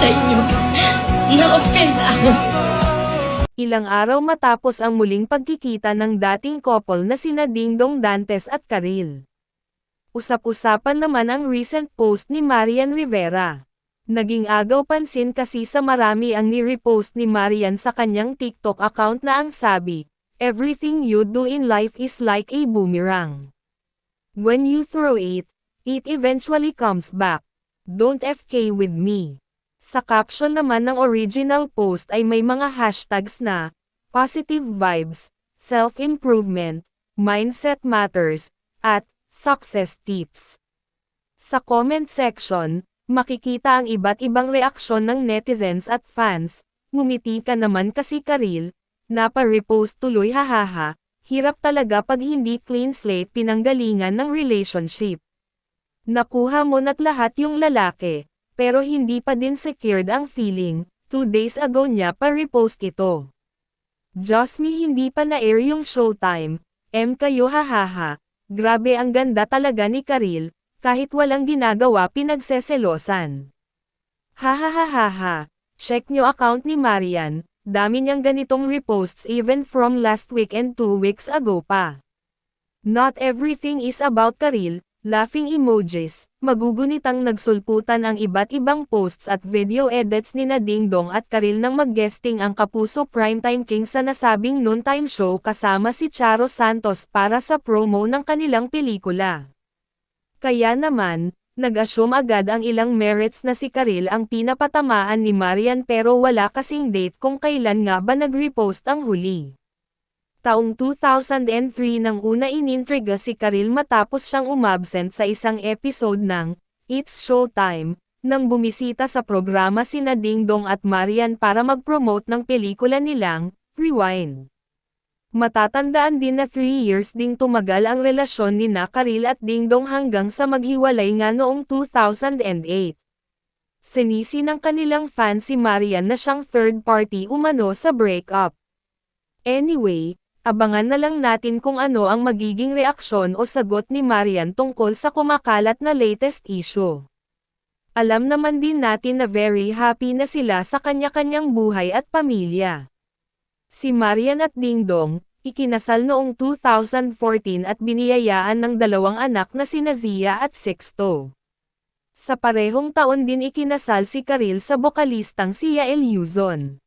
inyo. Na-offend ako. Ilang araw matapos ang muling pagkikita ng dating couple na sina Dingdong Dantes at Karil. Usap-usapan naman ang recent post ni Marian Rivera. Naging agaw pansin kasi sa marami ang ni-repost ni Marian sa kanyang TikTok account na ang sabi, "Everything you do in life is like a boomerang. When you throw it, it eventually comes back. Don't FK with me." Sa caption naman ng original post ay may mga hashtags na, positive vibes, self-improvement, mindset matters, at success tips. Sa comment section, makikita ang iba't ibang reaksyon ng netizens at fans. Ngumiti ka naman kasi Karil, napa-repost tuloy hahaha, hirap talaga pag hindi clean slate pinanggalingan ng relationship. Nakuha mo na't lahat yung lalaki, pero hindi pa din secured ang feeling. 2 days ago niya pa repost ito. Just me, hindi pa na-air yung Showtime, kayo hahaha, grabe ang ganda talaga ni Karil, kahit walang ginagawa pinagseselosan. Hahaha, check nyo account ni Marian, dami niyang ganitong reposts even from last week and 2 weeks ago pa. Not everything is about Karil, laughing emojis, magugunitang nagsulputan ang iba't ibang posts at video edits ni Dingdong at Karil nang mag-guesting ang Kapuso Primetime King sa nasabing noontime show kasama si Charo Santos para sa promo ng kanilang pelikula. Kaya naman, nag-assume agad ang ilang merits na si Karil ang pinapatamaan ni Marian pero wala kasing date kung kailan nga ba nag-repost ang huli. Taong 2003 nang una inintriga si Karil matapos siyang umabsent sa isang episode ng It's Showtime, nang bumisita sa programa sina Dingdong at Marian para mag-promote ng pelikula nilang Rewind. Matatandaan din na 3 years ding tumagal ang relasyon ni Karil at Dingdong hanggang sa maghiwalay nga noong 2008. Sinisi ng kanilang fan si Marian na siyang third party umano sa breakup. Anyway, abangan na lang natin kung ano ang magiging reaksyon o sagot ni Marian tungkol sa kumakalat na latest issue. Alam naman din natin na very happy na sila sa kanya-kanyang buhay at pamilya. Si Marian at Dingdong, ikinasal noong 2014 at biniyayaan ng 2 anak na sina Zia at Sixto. Sa parehong taon din ikinasal si Karil sa bokalistang si Yael Yuzon.